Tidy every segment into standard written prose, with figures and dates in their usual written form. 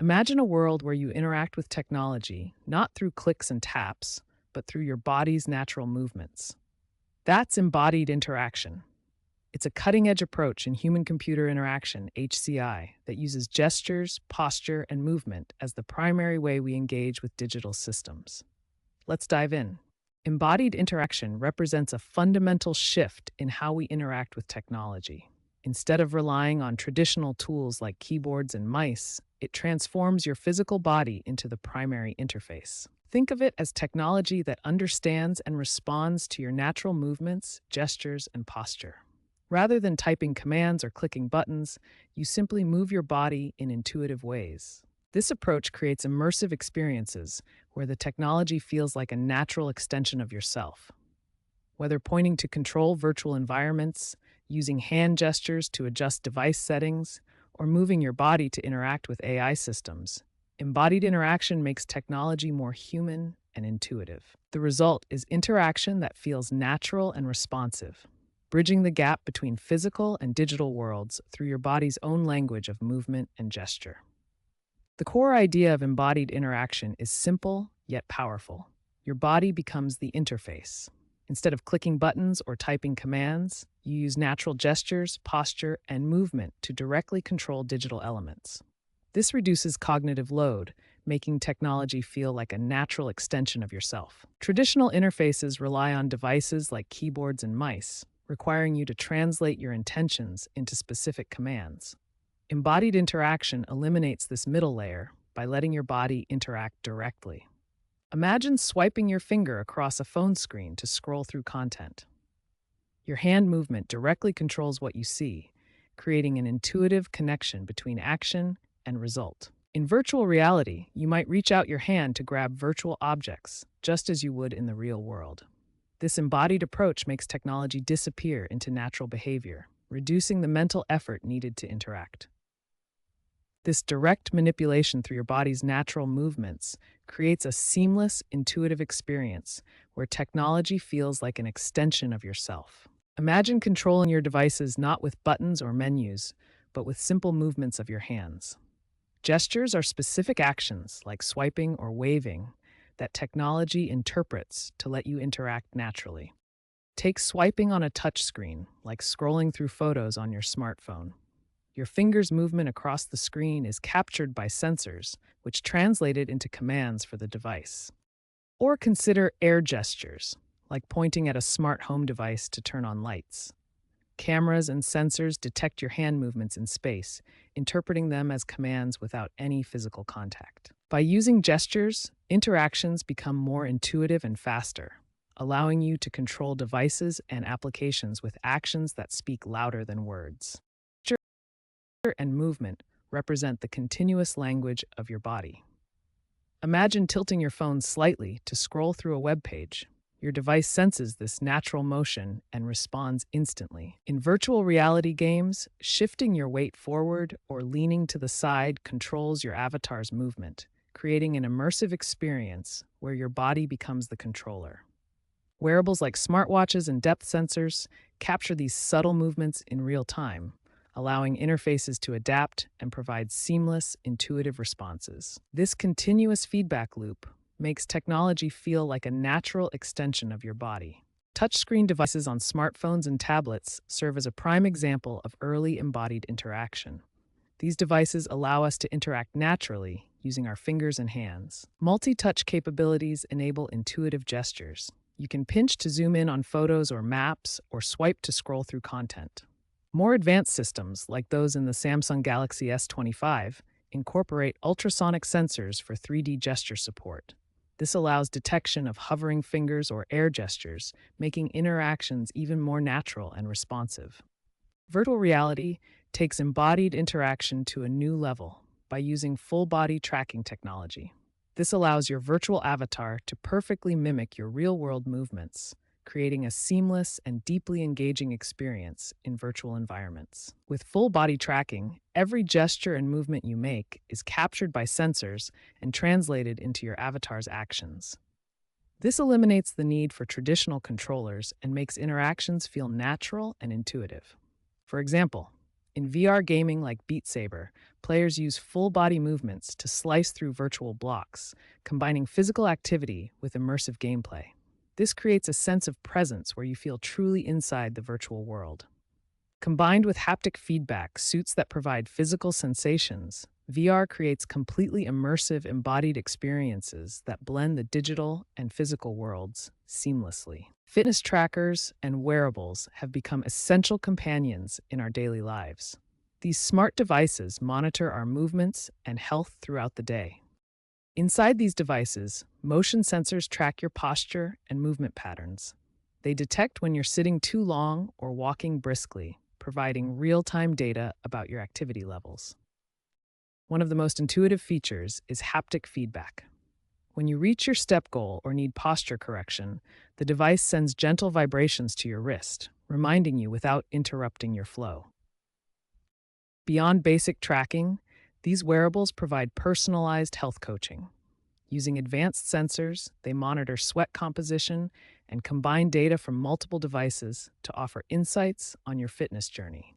Imagine a world where you interact with technology not through clicks and taps, but through your body's natural movements. That's embodied interaction. It's a cutting edge approach in human computer interaction, HCI, that uses gestures, posture, and movement as the primary way we engage with digital systems. Let's dive in. Embodied interaction represents a fundamental shift in how we interact with technology. Instead of relying on traditional tools like keyboards and mice, it transforms your physical body into the primary interface. Think of it as technology that understands and responds to your natural movements, gestures, and posture. Rather than typing commands or clicking buttons, you simply move your body in intuitive ways. This approach creates immersive experiences where the technology feels like a natural extension of yourself. Whether pointing to control virtual environments, using hand gestures to adjust device settings, or moving your body to interact with AI systems, embodied interaction makes technology more human and intuitive. The result is interaction that feels natural and responsive, bridging the gap between physical and digital worlds through your body's own language of movement and gesture. The core idea of embodied interaction is simple yet powerful. Your body becomes the interface. Instead of clicking buttons or typing commands, you use natural gestures, posture, and movement to directly control digital elements. This reduces cognitive load, making technology feel like a natural extension of yourself. Traditional interfaces rely on devices like keyboards and mice, requiring you to translate your intentions into specific commands. Embodied interaction eliminates this middle layer by letting your body interact directly. Imagine swiping your finger across a phone screen to scroll through content. Your hand movement directly controls what you see, creating an intuitive connection between action and result. In virtual reality, you might reach out your hand to grab virtual objects, just as you would in the real world. This embodied approach makes technology disappear into natural behavior, reducing the mental effort needed to interact. This direct manipulation through your body's natural movements creates a seamless, intuitive experience where technology feels like an extension of yourself. Imagine controlling your devices not with buttons or menus, but with simple movements of your hands. Gestures are specific actions, like swiping or waving, that technology interprets to let you interact naturally. Take swiping on a touchscreen, like scrolling through photos on your smartphone. Your finger's movement across the screen is captured by sensors, which translate it into commands for the device. Or consider air gestures, like pointing at a smart home device to turn on lights. Cameras and sensors detect your hand movements in space, interpreting them as commands without any physical contact. By using gestures, interactions become more intuitive and faster, allowing you to control devices and applications with actions that speak louder than words. And movement represent the continuous language of your body. Imagine tilting your phone slightly to scroll through a web page. Your device senses this natural motion and responds instantly. In virtual reality games, shifting your weight forward or leaning to the side controls your avatar's movement, creating an immersive experience where your body becomes the controller. Wearables like smartwatches and depth sensors capture these subtle movements in real time, allowing interfaces to adapt and provide seamless, intuitive responses. This continuous feedback loop makes technology feel like a natural extension of your body. Touchscreen devices on smartphones and tablets serve as a prime example of early embodied interaction. These devices allow us to interact naturally using our fingers and hands. Multi-touch capabilities enable intuitive gestures. You can pinch to zoom in on photos or maps, or swipe to scroll through content. More advanced systems, like those in the Samsung Galaxy S25, incorporate ultrasonic sensors for 3D gesture support. This allows detection of hovering fingers or air gestures, making interactions even more natural and responsive. Virtual reality takes embodied interaction to a new level by using full-body tracking technology. This allows your virtual avatar to perfectly mimic your real-world movements, creating a seamless and deeply engaging experience in virtual environments. With full body tracking, every gesture and movement you make is captured by sensors and translated into your avatar's actions. This eliminates the need for traditional controllers and makes interactions feel natural and intuitive. For example, In VR gaming like Beat Saber, players use full body movements to slice through virtual blocks, combining physical activity with immersive gameplay. This creates a sense of presence where you feel truly inside the virtual world. Combined with haptic feedback, suits that provide physical sensations, VR creates completely immersive embodied experiences that blend the digital and physical worlds seamlessly. Fitness trackers and wearables have become essential companions in our daily lives. These smart devices monitor our movements and health throughout the day. Inside these devices, motion sensors track your posture and movement patterns. They detect when you're sitting too long or walking briskly, providing real-time data about your activity levels. One of the most intuitive features is haptic feedback. When you reach your step goal or need posture correction, the device sends gentle vibrations to your wrist, reminding you without interrupting your flow. Beyond basic tracking, these wearables provide personalized health coaching. Using advanced sensors, they monitor sweat composition and combine data from multiple devices to offer insights on your fitness journey.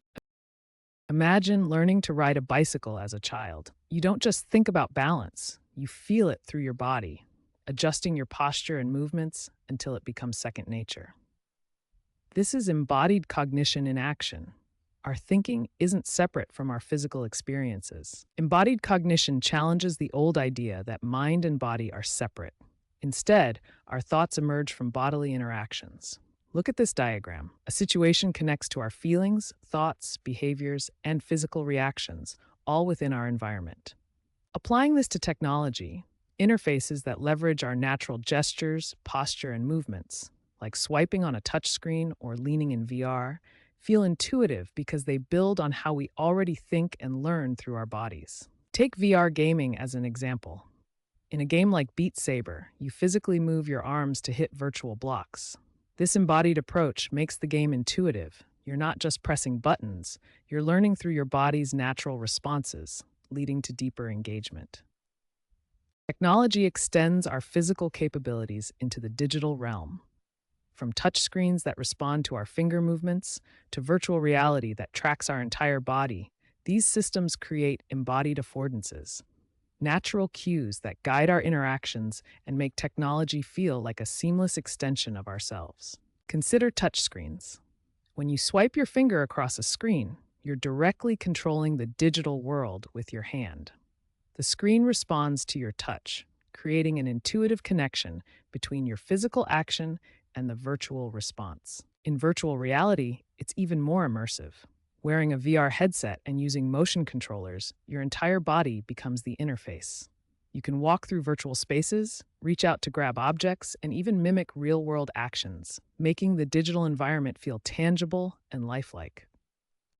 Imagine learning to ride a bicycle as a child. You don't just think about balance, you feel it through your body, adjusting your posture and movements until it becomes second nature. This is embodied cognition in action. Our thinking isn't separate from our physical experiences. Embodied cognition challenges the old idea that mind and body are separate. Instead, our thoughts emerge from bodily interactions. Look at this diagram. A situation connects to our feelings, thoughts, behaviors, and physical reactions, all within our environment. Applying this to technology, interfaces that leverage our natural gestures, posture, and movements, like swiping on a touchscreen or leaning in VR, feel intuitive because they build on how we already think and learn through our bodies. Take VR gaming as an example. In a game like Beat Saber, you physically move your arms to hit virtual blocks. This embodied approach makes the game intuitive. You're not just pressing buttons, you're learning through your body's natural responses, leading to deeper engagement. Technology extends our physical capabilities into the digital realm. From touchscreens that respond to our finger movements to virtual reality that tracks our entire body, these systems create embodied affordances, natural cues that guide our interactions and make technology feel like a seamless extension of ourselves. Consider touchscreens. When you swipe your finger across a screen, you're directly controlling the digital world with your hand. The screen responds to your touch, creating an intuitive connection between your physical action and the virtual response. In virtual reality, it's even more immersive. Wearing a VR headset and using motion controllers, your entire body becomes the interface. You can walk through virtual spaces, reach out to grab objects, and even mimic real-world actions, making the digital environment feel tangible and lifelike.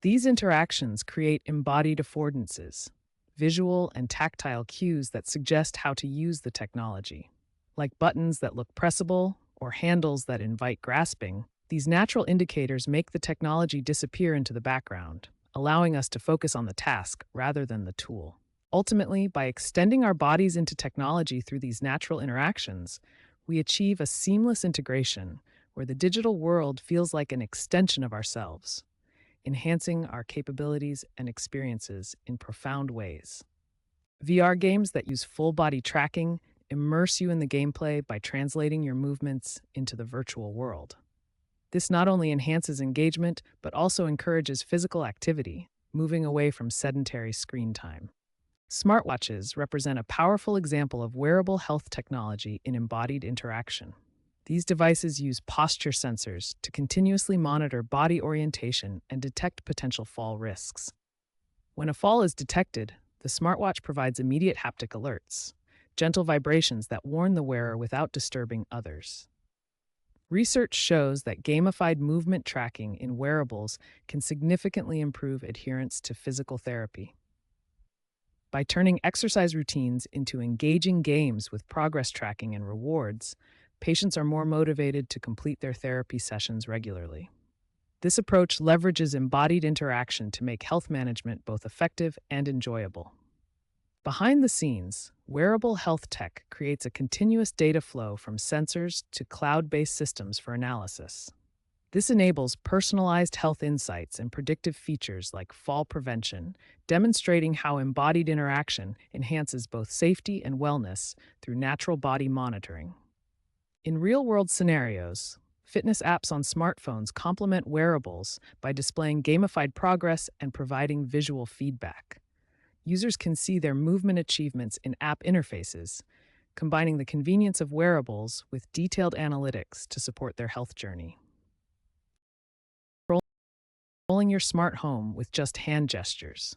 These interactions create embodied affordances, visual and tactile cues that suggest how to use the technology. Like buttons that look pressable or handles that invite grasping, these natural indicators make the technology disappear into the background, allowing us to focus on the task rather than the tool. Ultimately, by extending our bodies into technology through these natural interactions, we achieve a seamless integration where the digital world feels like an extension of ourselves, enhancing our capabilities and experiences in profound ways. VR games that use full-body tracking immerse you in the gameplay by translating your movements into the virtual world. This not only enhances engagement, but also encourages physical activity, moving away from sedentary screen time. Smartwatches represent a powerful example of wearable health technology in embodied interaction. These devices use posture sensors to continuously monitor body orientation and detect potential fall risks. When a fall is detected, the smartwatch provides immediate haptic alerts, gentle vibrations that warn the wearer without disturbing others. Research shows that gamified movement tracking in wearables can significantly improve adherence to physical therapy. By turning exercise routines into engaging games with progress tracking and rewards, patients are more motivated to complete their therapy sessions regularly. This approach leverages embodied interaction to make health management both effective and enjoyable. Behind the scenes, wearable health tech creates a continuous data flow from sensors to cloud-based systems for analysis. This enables personalized health insights and predictive features like fall prevention, demonstrating how embodied interaction enhances both safety and wellness through natural body monitoring. In real world scenarios, fitness apps on smartphones complement wearables by displaying gamified progress and providing visual feedback. Users can see their movement achievements in app interfaces, combining the convenience of wearables with detailed analytics to support their health journey. Controlling your smart home with just hand gestures.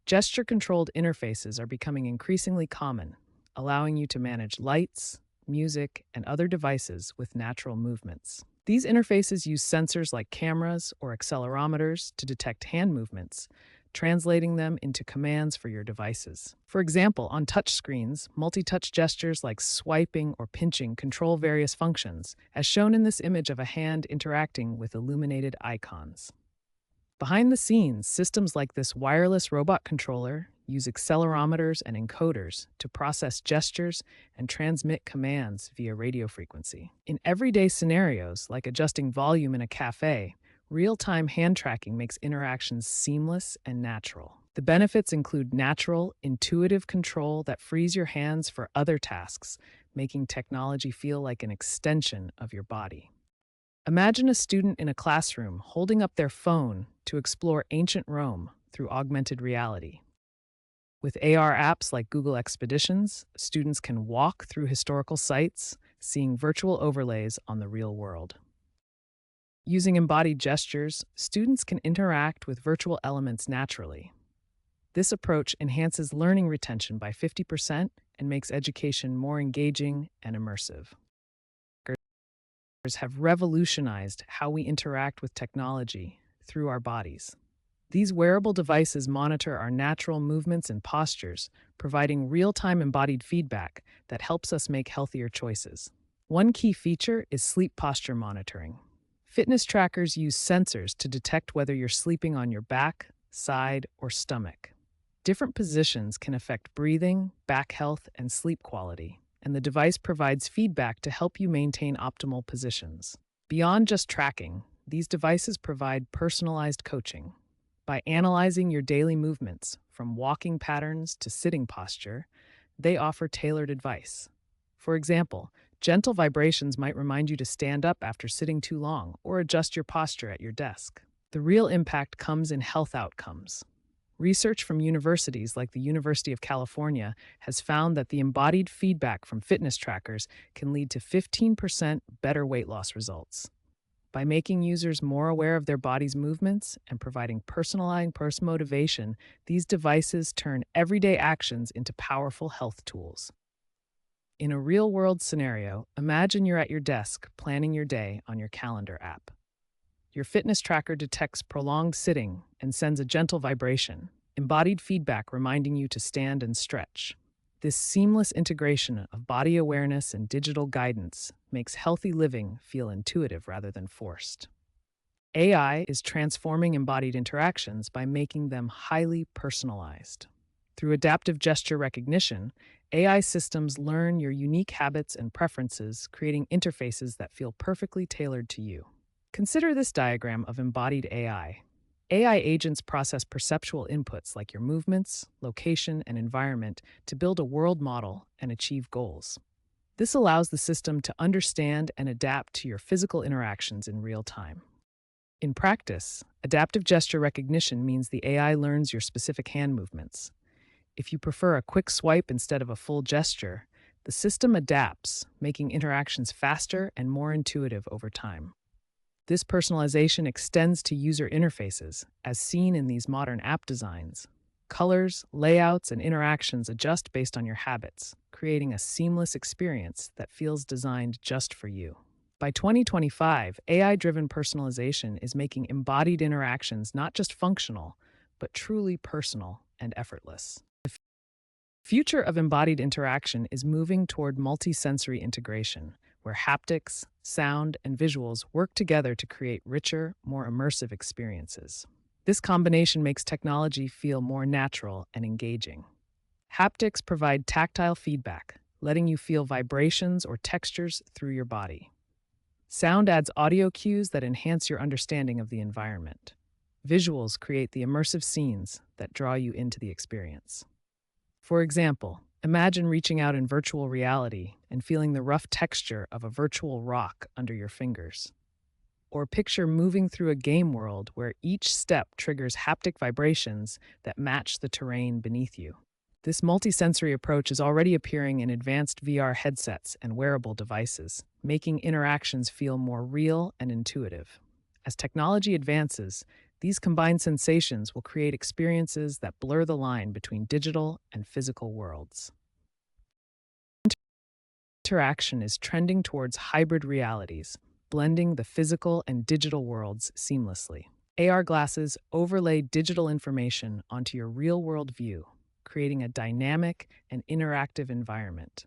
Gesture-controlled interfaces are becoming increasingly common, allowing you to manage lights, music, and other devices with natural movements. These interfaces use sensors like cameras or accelerometers to detect hand movements, translating them into commands for your devices. For example, on touchscreens, multi-touch gestures like swiping or pinching control various functions, as shown in this image of a hand interacting with illuminated icons. Behind the scenes, systems like this wireless robot controller use accelerometers and encoders to process gestures and transmit commands via radio frequency. In everyday scenarios, like adjusting volume in a cafe, real-time hand tracking makes interactions seamless and natural. The benefits include natural, intuitive control that frees your hands for other tasks, making technology feel like an extension of your body. Imagine a student in a classroom holding up their phone to explore ancient Rome through augmented reality. With AR apps like Google Expeditions, students can walk through historical sites, seeing virtual overlays on the real world. Using embodied gestures, students can interact with virtual elements naturally. This approach enhances learning retention by 50% and makes education more engaging and immersive. Have revolutionized how we interact with technology through our bodies. These wearable devices monitor our natural movements and postures, providing real-time embodied feedback that helps us make healthier choices. One key feature is sleep posture monitoring. Fitness trackers use sensors to detect whether you're sleeping on your back, side, or stomach. Different positions can affect breathing, back health, and sleep quality, and the device provides feedback to help you maintain optimal positions. Beyond just tracking, these devices provide personalized coaching. By analyzing your daily movements, from walking patterns to sitting posture, they offer tailored advice. For example, gentle vibrations might remind you to stand up after sitting too long or adjust your posture at your desk. The real impact comes in health outcomes. Research from universities like the University of California has found that the embodied feedback from fitness trackers can lead to 15% better weight loss results. By making users more aware of their body's movements and providing personalized motivation, these devices turn everyday actions into powerful health tools. In a real-world scenario, imagine you're at your desk planning your day on your calendar app. Your fitness tracker detects prolonged sitting and sends a gentle vibration, embodied feedback reminding you to stand and stretch. This seamless integration of body awareness and digital guidance makes healthy living feel intuitive rather than forced. AI is transforming embodied interactions by making them highly personalized. Through adaptive gesture recognition, AI systems learn your unique habits and preferences, creating interfaces that feel perfectly tailored to you. Consider this diagram of embodied AI. AI agents process perceptual inputs like your movements, location, and environment to build a world model and achieve goals. This allows the system to understand and adapt to your physical interactions in real time. In practice, adaptive gesture recognition means the AI learns your specific hand movements. If you prefer a quick swipe instead of a full gesture, the system adapts, making interactions faster and more intuitive over time. This personalization extends to user interfaces, as seen in these modern app designs. Colors, layouts, and interactions adjust based on your habits, creating a seamless experience that feels designed just for you. By 2025, AI-driven personalization is making embodied interactions not just functional, but truly personal and effortless. The future of embodied interaction is moving toward multi-sensory integration, where haptics, sound, and visuals work together to create richer, more immersive experiences. This combination makes technology feel more natural and engaging. Haptics provide tactile feedback, letting you feel vibrations or textures through your body. Sound adds audio cues that enhance your understanding of the environment. Visuals create the immersive scenes that draw you into the experience. For example, imagine reaching out in virtual reality and feeling the rough texture of a virtual rock under your fingers. Or picture moving through a game world where each step triggers haptic vibrations that match the terrain beneath you. This multisensory approach is already appearing in advanced VR headsets and wearable devices, making interactions feel more real and intuitive. As technology advances, these combined sensations will create experiences that blur the line between digital and physical worlds. Interaction is trending towards hybrid realities, blending the physical and digital worlds seamlessly. AR glasses overlay digital information onto your real-world view, creating a dynamic and interactive environment.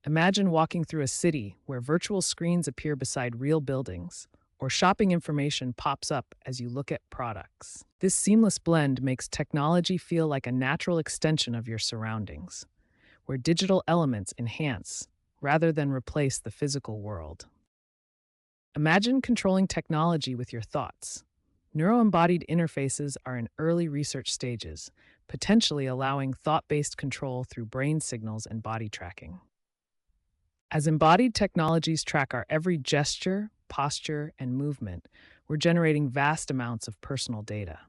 Imagine walking through a city where virtual screens appear beside real buildings, or shopping information pops up as you look at products. This seamless blend makes technology feel like a natural extension of your surroundings, where digital elements enhance rather than replace the physical world. Imagine controlling technology with your thoughts. Neuro-embodied interfaces are in early research stages, potentially allowing thought-based control through brain signals and body tracking. As embodied technologies track our every gesture, posture, and movement, we're generating vast amounts of personal data.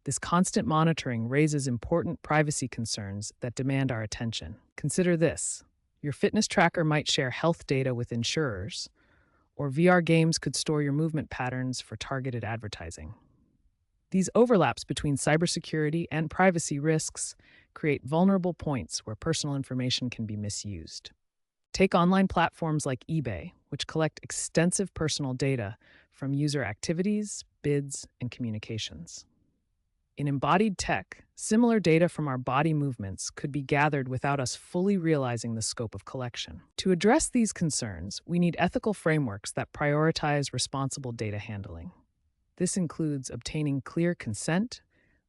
This constant monitoring raises important privacy concerns that demand our attention. Consider this. Your fitness tracker might share health data with insurers, or VR games could store your movement patterns for targeted advertising. These overlaps between cybersecurity and privacy risks create vulnerable points where personal information can be misused. Take online platforms like eBay, which collect extensive personal data from user activities, bids, and communications. In embodied tech, similar data from our body movements could be gathered without us fully realizing the scope of collection. To address these concerns, we need ethical frameworks that prioritize responsible data handling. This includes obtaining clear consent,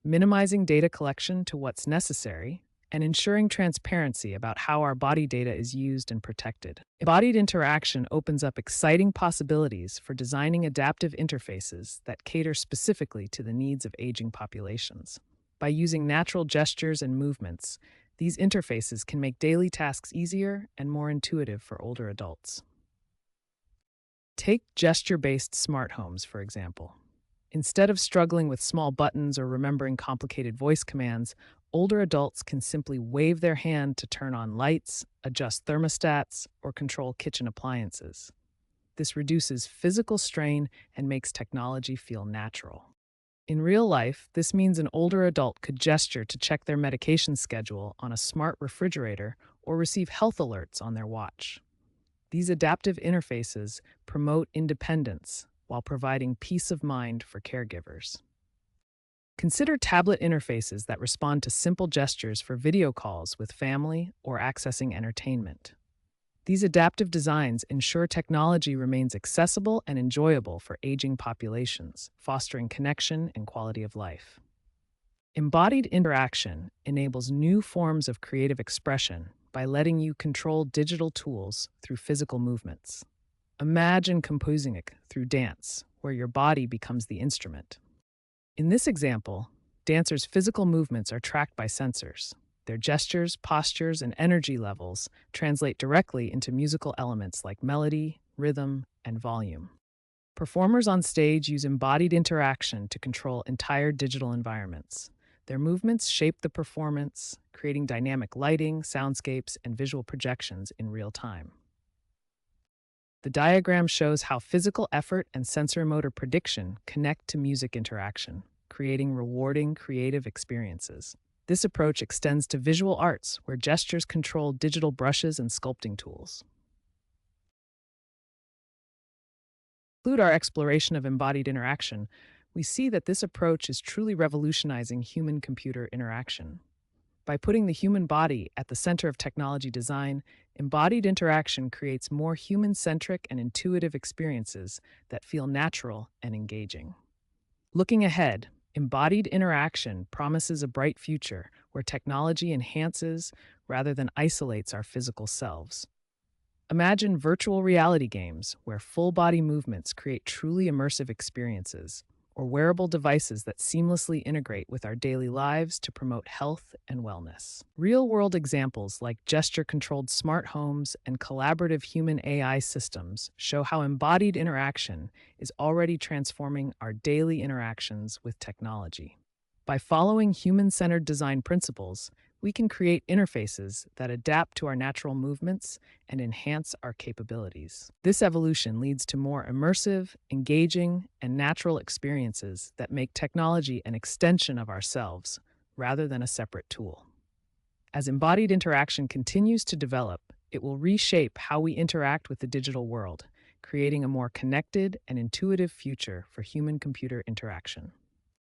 minimizing data collection to what's necessary, and ensuring transparency about how our body data is used and protected. Embodied interaction opens up exciting possibilities for designing adaptive interfaces that cater specifically to the needs of aging populations. By using natural gestures and movements, these interfaces can make daily tasks easier and more intuitive for older adults. Take gesture-based smart homes, for example. Instead of struggling with small buttons or remembering complicated voice commands, older adults can simply wave their hand to turn on lights, adjust thermostats, or control kitchen appliances. This reduces physical strain and makes technology feel natural. In real life, this means an older adult could gesture to check their medication schedule on a smart refrigerator or receive health alerts on their watch. These adaptive interfaces promote independence while providing peace of mind for caregivers. Consider tablet interfaces that respond to simple gestures for video calls with family or accessing entertainment. These adaptive designs ensure technology remains accessible and enjoyable for aging populations, fostering connection and quality of life. Embodied interaction enables new forms of creative expression by letting you control digital tools through physical movements. Imagine composing it through dance, where your body becomes the instrument. In this example, dancers' physical movements are tracked by sensors. Their gestures, postures, and energy levels translate directly into musical elements like melody, rhythm, and volume. Performers on stage use embodied interaction to control entire digital environments. Their movements shape the performance, creating dynamic lighting, soundscapes, and visual projections in real time. The diagram shows how physical effort and sensory-motor prediction connect to music interaction, creating rewarding, creative experiences. This approach extends to visual arts, where gestures control digital brushes and sculpting tools. To conclude our exploration of embodied interaction, we see that this approach is truly revolutionizing human-computer interaction. By putting the human body at the center of technology design, embodied interaction creates more human-centric and intuitive experiences that feel natural and engaging. Looking ahead, embodied interaction promises a bright future where technology enhances rather than isolates our physical selves. Imagine virtual reality games where full body movements create truly immersive experiences, or wearable devices that seamlessly integrate with our daily lives to promote health and wellness. Real world examples like gesture controlled smart homes and collaborative human AI systems show how embodied interaction is already transforming our daily interactions with technology. By following human centered design principles, we can create interfaces that adapt to our natural movements and enhance our capabilities. This evolution leads to more immersive, engaging, and natural experiences that make technology an extension of ourselves rather than a separate tool. As embodied interaction continues to develop, it will reshape how we interact with the digital world, creating a more connected and intuitive future for human computer interaction.